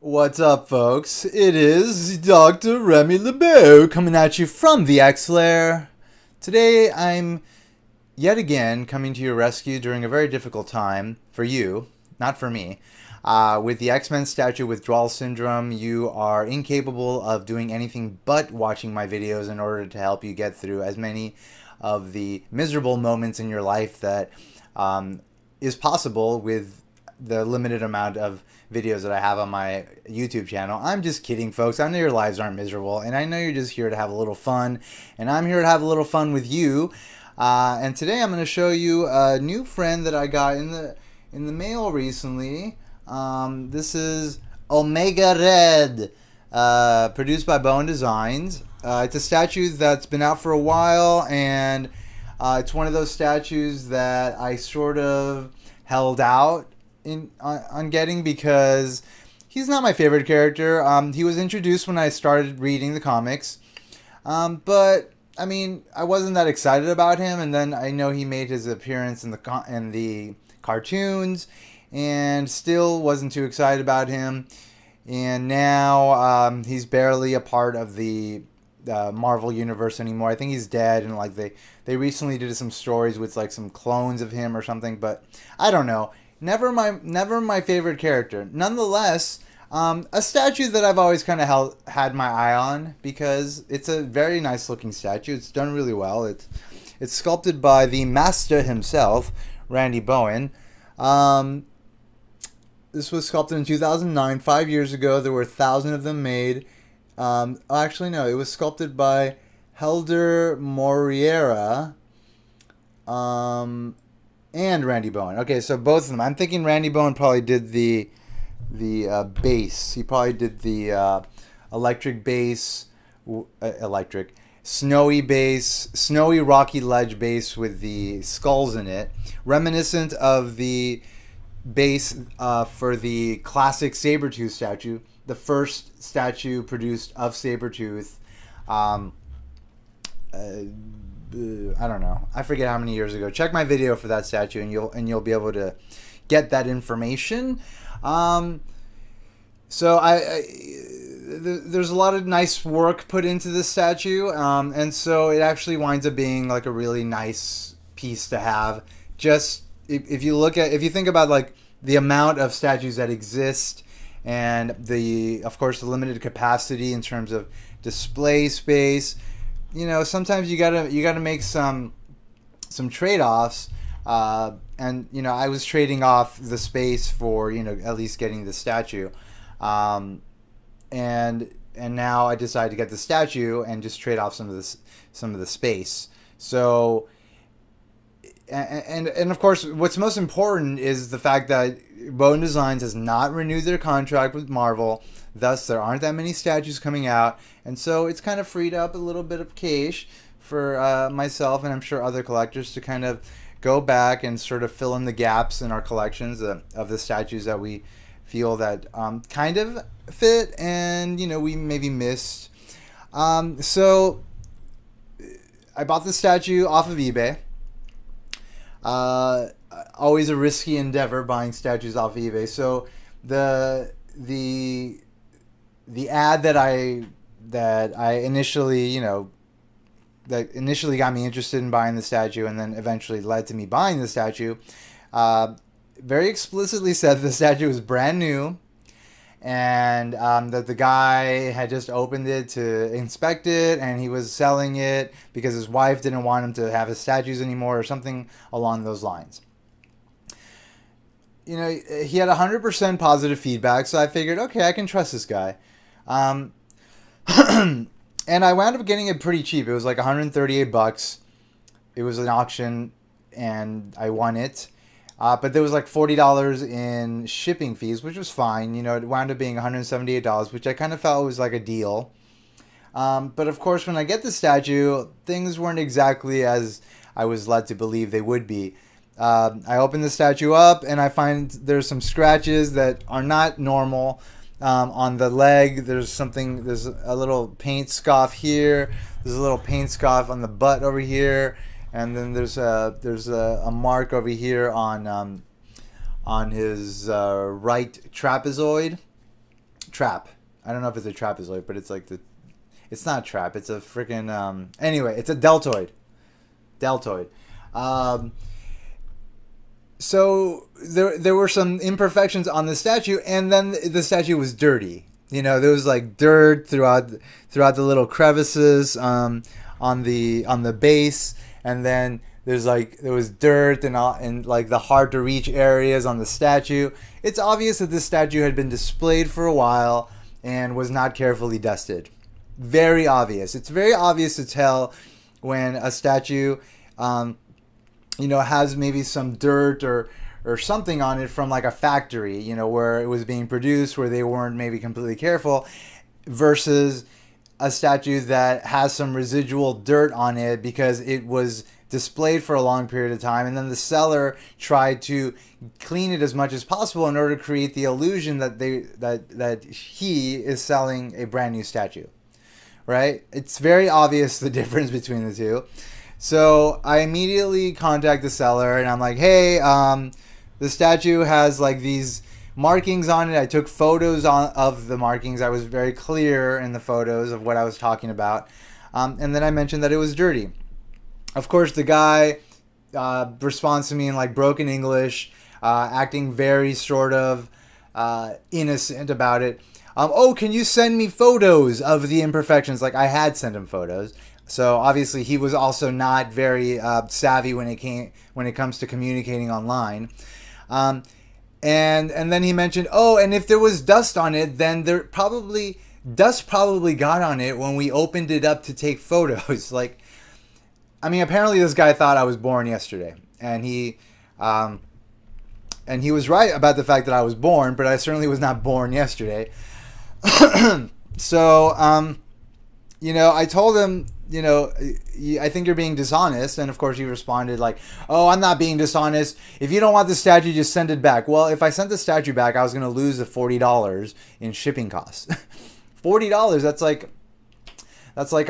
What's up, folks? It is Dr. Remy LeBeau coming at you from the X-Lair. Today, I'm yet again coming to your rescue during a very difficult time for you, not for me. With the X-Men statue withdrawal syndrome, you are incapable of doing anything but watching my videos in order to help you get through as many of the miserable moments in your life that is possible with the limited amount of videos that I have on my YouTube channel. I'm just kidding, folks. I know your lives aren't miserable, and I know you're just here to have a little fun, and I'm here to have a little fun with you. And today I'm going to show you a new friend that I got in the mail recently. This is Omega Red, produced by Bowen Designs. It's a statue that's been out for a while, and it's one of those statues that I sort of held out on getting because he's not my favorite character. He was introduced when I started reading the comics, but I mean, I wasn't that excited about him. And then I know he made his appearance in the cartoons, and still wasn't too excited about him. And now he's barely a part of the Marvel universe anymore. I think he's dead, and like they recently did some stories with like some clones of him or something. But I don't know. Never my favorite character. Nonetheless, a statue that I've always kind of had my eye on because it's a very nice looking statue. It's done really well. It's sculpted by the master himself, Randy Bowen. This was sculpted in 2009, 5 years ago. There were 1,000 of them made. Actually, no, it was sculpted by Helder Moreira. And Randy Bowen. Okay, so both of them. I'm thinking Randy Bowen probably did the base. He probably did the electric base, snowy base, snowy rocky ledge base with the skulls in it, reminiscent of the base for the classic Sabretooth statue, the first statue produced of Sabretooth. I don't know. I forget how many years ago. Check my video for that statue, and you'll be able to get that information. So there's a lot of nice work put into this statue, and so it actually winds up being like a really nice piece to have. Just if you think about like the amount of statues that exist, and of course the limited capacity in terms of display space. You know, sometimes you gotta make some trade-offs, and you know, I was trading off the space for, you know, at least getting the statue, and now I decided to get the statue and just trade off some of the space. So, and of course, what's most important is the fact that Bowen Designs has not renewed their contract with Marvel. Thus, there aren't that many statues coming out, and so it's kind of freed up a little bit of cash for myself, and I'm sure other collectors, to kind of go back and sort of fill in the gaps in our collections of the statues that we feel that kind of fit, and you know, we maybe missed. So I bought the statue off of eBay. Always a risky endeavor buying statues off eBay. So the ad that I initially, you know, that initially got me interested in buying the statue, and then eventually led to me buying the statue, very explicitly said the statue was brand new, and that the guy had just opened it to inspect it, and he was selling it because his wife didn't want him to have his statues anymore, or something along those lines. You know, he had 100% positive feedback, so I figured, okay, I can trust this guy. And I wound up getting it pretty cheap. It was like 138 bucks. It was an auction, and I won it. But there was like $40 in shipping fees, which was fine. You know, it wound up being $178, which I kind of felt was like a deal. But of course, when I get the statue, things weren't exactly as I was led to believe they would be. I open the statue up, and I find there's some scratches that are not normal. On the leg, there's a little paint scoff here. There's a little paint scoff on the butt over here, and then there's a mark over here on his right trapezoid. trap. I don't know if it's a trapezoid, but it's like it's not a trap. It's a freaking anyway. It's a deltoid. Deltoid. So there were some imperfections on the statue, and then the statue was dirty. You know, there was like dirt throughout the little crevices on the base, and then there was dirt and like the hard to reach areas on the statue. It's obvious that this statue had been displayed for a while and was not carefully dusted. Very obvious. It's very obvious to tell when a statue, you know, has maybe some dirt or something on it from like a factory, you know, where it was being produced, where they weren't maybe completely careful, versus a statue that has some residual dirt on it because it was displayed for a long period of time, and then the seller tried to clean it as much as possible in order to create the illusion that he is selling a brand new statue, right? It's very obvious the difference between the two. So I immediately contact the seller and I'm like, hey, the statue has like these markings on it. I took photos of the markings. I was very clear in the photos of what I was talking about. And then I mentioned that it was dirty. Of course, the guy responds to me in like broken English, acting very sort of innocent about it. Oh, can you send me photos of the imperfections? Like I had sent him photos. So obviously he was also not very savvy when it comes to communicating online. And then he mentioned, oh, and if there was dust on it, then dust probably got on it when we opened it up to take photos. Like, I mean, apparently this guy thought I was born yesterday, and he was right about the fact that I was born, but I certainly was not born yesterday. So, you know, I told him, you know, I think you're being dishonest. And of course he responded like, oh, I'm not being dishonest. If you don't want the statue, just send it back. Well, if I sent the statue back, I was going to lose the $40 in shipping costs. $40, that's like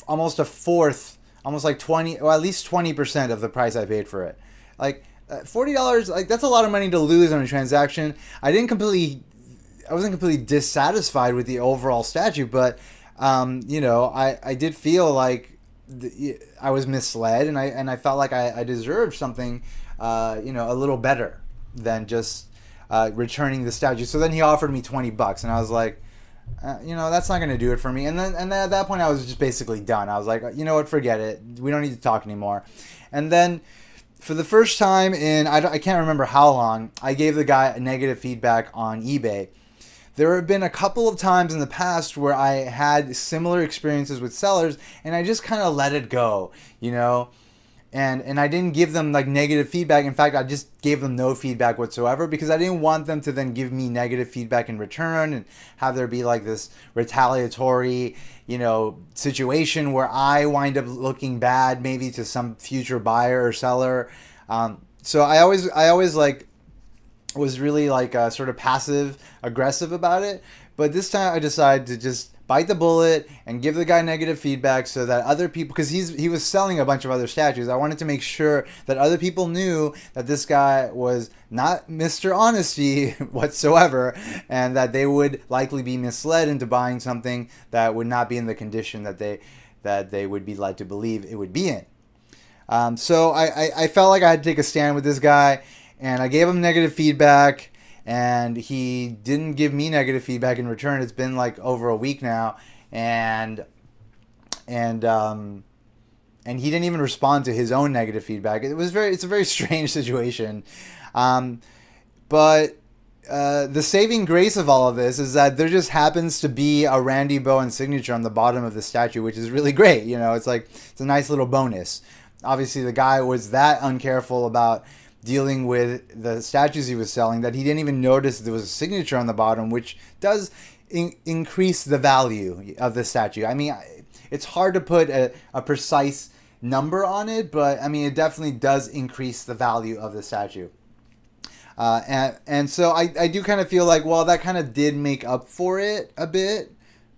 almost a fourth, almost like 20, or at least 20% of the price I paid for it. Like $40, like that's a lot of money to lose on a transaction. I wasn't completely dissatisfied with the overall statue, but you know, I did feel like I was misled, and I felt like I deserved something, you know, a little better than just returning the statue. So then he offered me $20, and I was like, you know, that's not going to do it for me. And then at that point, I was just basically done. I was like, you know what, forget it. We don't need to talk anymore. And then for the first time in I can't remember how long, I gave the guy a negative feedback on eBay. There have been a couple of times in the past where I had similar experiences with sellers, and I just kind of let it go, you know, and I didn't give them like negative feedback. In fact, I just gave them no feedback whatsoever because I didn't want them to then give me negative feedback in return and have there be like this retaliatory, you know, situation where I wind up looking bad maybe to some future buyer or seller. So I always like was really like sort of passive aggressive about it, but this time I decided to just bite the bullet and give the guy negative feedback so that other people, because he was selling a bunch of other statues, I wanted to make sure that other people knew that this guy was not Mr. Honesty whatsoever, and that they would likely be misled into buying something that would not be in the condition that they would be led to believe it would be in. So I felt like I had to take a stand with this guy, and I gave him negative feedback, and he didn't give me negative feedback in return. It's been like over a week now, and he didn't even respond to his own negative feedback. It's a very strange situation. But the saving grace of all of this is that there just happens to be a Randy Bowen signature on the bottom of the statue, which is really great. You know, it's a nice little bonus. Obviously, the guy was that uncareful about dealing with the statues he was selling that he didn't even notice there was a signature on the bottom, which does increase the value of the statue. I mean, it's hard to put a precise number on it, but I mean, it definitely does increase the value of the statue. And so I do kind of feel like, well, that kind of did make up for it a bit,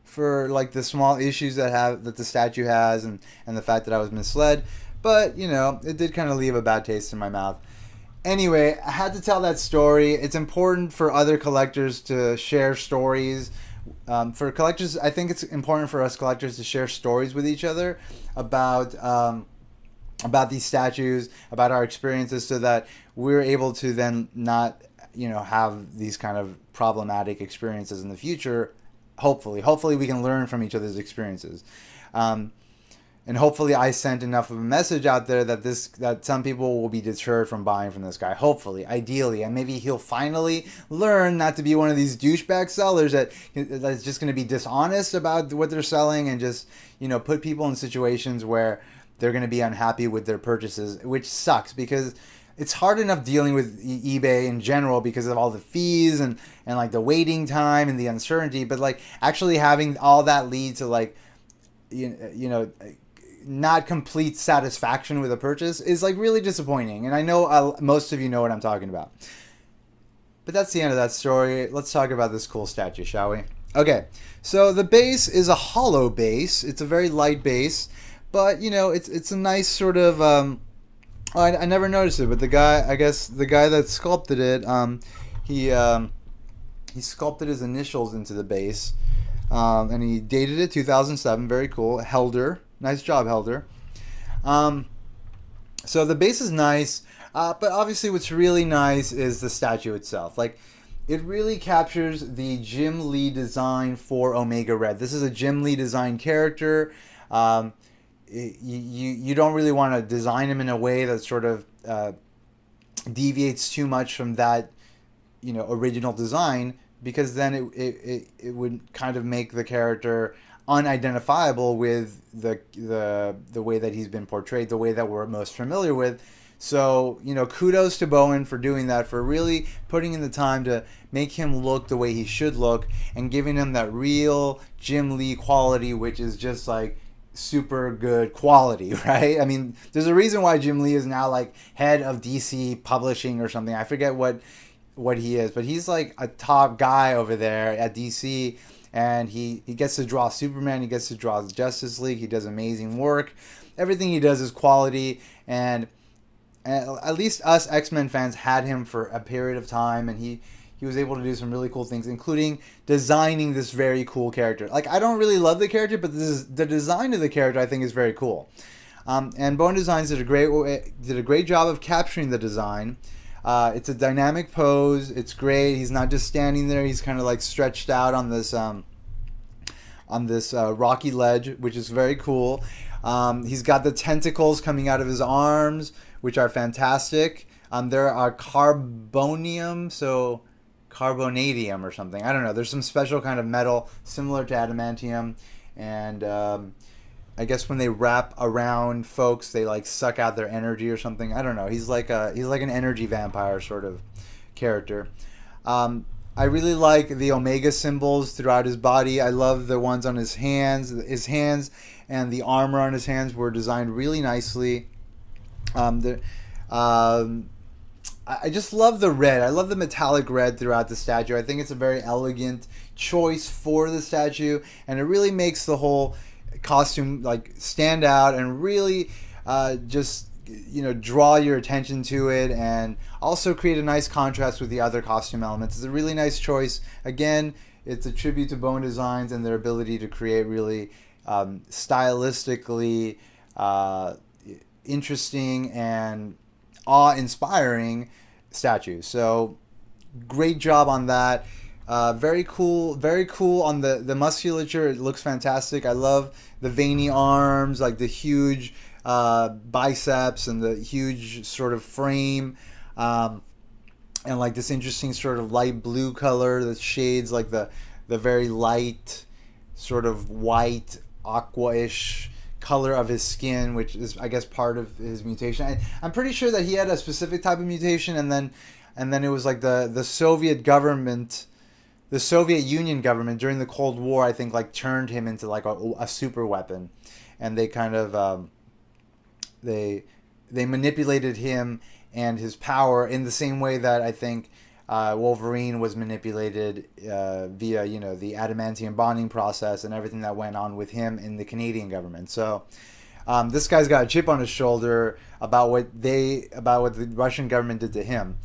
for like the small issues that the statue has, and the fact that I was misled. But, you know, it did kind of leave a bad taste in my mouth. Anyway, I had to tell that story. It's important for other collectors to share stories. For collectors, I think it's important for us collectors to share stories with each other about these statues, about our experiences, so that we're able to then not, have these kind of problematic experiences in the future. Hopefully, we can learn from each other's experiences. Um, and hopefully I sent enough of a message out there that some people will be deterred from buying from this guy. Hopefully, ideally, and maybe he'll finally learn not to be one of these douchebag sellers that's just going to be dishonest about what they're selling, and just put people in situations where they're going to be unhappy with their purchases, which sucks because it's hard enough dealing with eBay in general because of all the fees and like the waiting time and the uncertainty. But like actually having all that lead to like not complete satisfaction with a purchase is like really disappointing. And I know most of you know what I'm talking about. But that's the end of that story. Let's talk about this cool statue, shall we? Okay, so the base is a hollow base. It's a very light base, but it's a nice sort of. I never noticed it, but the guy that sculpted it, he sculpted his initials into the base, and he dated it 2007. Very cool. Helder. Nice job, Helder. So the base is nice, but obviously what's really nice is the statue itself. Like, it really captures the Jim Lee design for Omega Red. This is a Jim Lee design character. You don't really want to design him in a way that sort of deviates too much from that original design, because then it would kind of make the character unidentifiable with the way that he's been portrayed, the way that we're most familiar with. So, kudos to Bowen for doing that, for really putting in the time to make him look the way he should look and giving him that real Jim Lee quality, which is just like super good quality, right? I mean, there's a reason why Jim Lee is now like head of DC publishing or something. I forget what he is, but he's like a top guy over there at DC. And he gets to draw Superman, he gets to draw Justice League, he does amazing work. Everything he does is quality, and at least us X-Men fans had him for a period of time, and he was able to do some really cool things, including designing this very cool character. Like, I don't really love the character, but the design of the character I think is very cool. And Bowen Designs did a great job of capturing the design. It's a dynamic pose. It's great. He's not just standing there. He's kind of like stretched out on this rocky ledge, which is very cool. He's got the tentacles coming out of his arms, which are fantastic. There are carbonium, so carbonadium or something. I don't know. There's some special kind of metal similar to adamantium, and I guess when they wrap around folks, they like suck out their energy or something. I don't know. He's like an energy vampire sort of character. I really like the Omega symbols throughout his body. I love the ones on his hands. His hands and the armor on his hands were designed really nicely. I just love the red. I love the metallic red throughout the statue. I think it's a very elegant choice for the statue, and it really makes the whole costume like stand out and really just draw your attention to it, and also create a nice contrast with the other costume elements. It's a really nice choice. Again, it's a tribute to Bowen Designs and their ability to create really stylistically interesting and awe-inspiring statues. So great job on that. Very cool on the musculature. It looks fantastic. I love the veiny arms, like the huge biceps and the huge sort of frame, and like this interesting sort of light blue color that shades like the very light sort of white aqua-ish color of his skin, which is, I guess, part of his mutation. I'm pretty sure that he had a specific type of mutation, and then it was like the Soviet government, the Soviet Union government during the Cold War, I think, like turned him into like a super weapon, and they kind of they manipulated him and his power in the same way that I think Wolverine was manipulated via the adamantium bonding process and everything that went on with him in the Canadian government. So This guy's got a chip on his shoulder about what the Russian government did to him.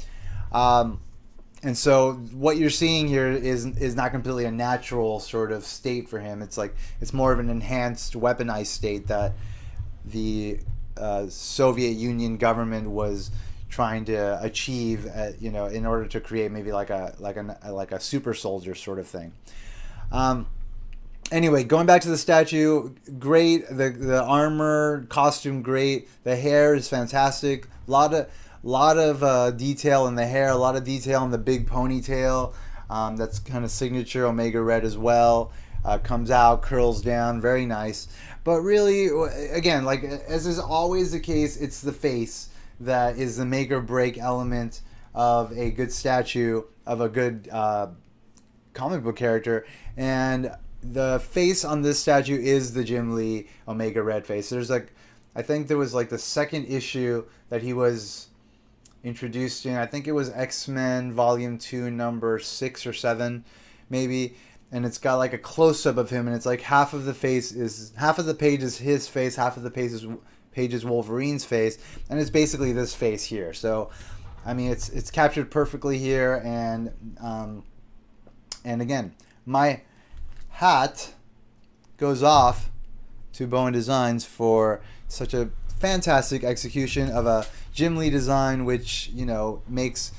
And so what you're seeing here is not completely a natural sort of state for him. It's more of an enhanced, weaponized state that the Soviet Union government was trying to achieve, in order to create maybe like a super soldier sort of thing. Anyway, going back to the statue, great. The armor, costume, great. The hair is fantastic. Lot of detail in the hair, a lot of detail in the big ponytail. That's kind of signature Omega Red as well. Comes out, curls down, very nice. But really, again, like as is always the case, it's the face that is the make or break element of a good statue, of a good comic book character. And the face on this statue is the Jim Lee Omega Red face. There's I think there was the second issue that he was introduced in. I think it was X-Men Volume 2, number 6 or 7, maybe. And it's got a close-up of him, and it's half of the page is his face, half of the page is Wolverine's face, and it's basically this face here. So, I mean, it's captured perfectly here, and again, my hat goes off to Bowen Designs for such a fantastic execution of a Jim Lee design, which makes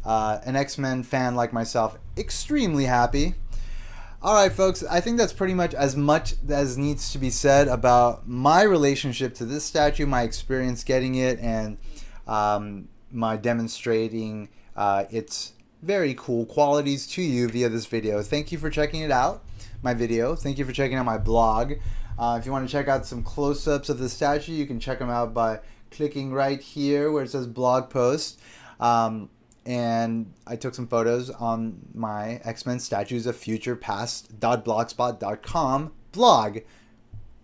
an X-Men fan like myself extremely happy. All right, folks, I think that's pretty much as needs to be said about my relationship to this statue, my experience getting it, and my demonstrating its very cool qualities to you via this video. Thank you for checking it out, my video. Thank you for checking out my blog. If you want to check out some close-ups of the statue, you can check them out by clicking right here where it says blog post. And I took some photos on my X-Men Statues of Future Past.blogspot.com blog,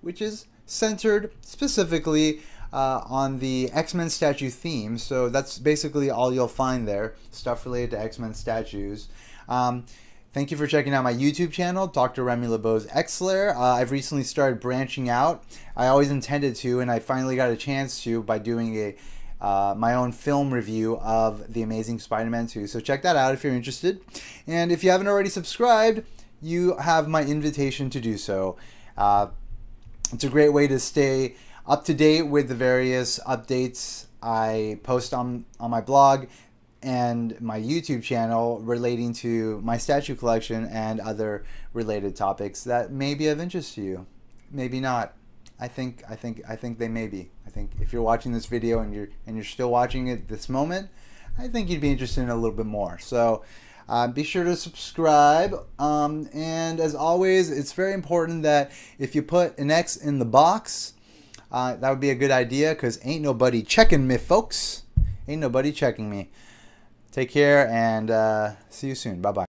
which is centered specifically on the X-Men statue theme. So that's basically all you'll find there, stuff related to X-Men statues. Thank you for checking out my YouTube channel, Dr. Remy LeBeau's X-Lair. I've recently started branching out. I always intended to, and I finally got a chance to by doing my own film review of The Amazing Spider-Man 2. So check that out if you're interested. And if you haven't already subscribed, you have my invitation to do so. It's a great way to stay up to date with the various updates I post on my blog and my YouTube channel relating to my statue collection and other related topics that may be of interest to you. Maybe not. I think they may be. I think if you're watching this video and you're still watching it this moment, I think you'd be interested in a little bit more. So be sure to subscribe. And as always, it's very important that if you put an X in the box, that would be a good idea, because ain't nobody checking me, folks. Ain't nobody checking me. Take care, and see you soon. Bye-bye.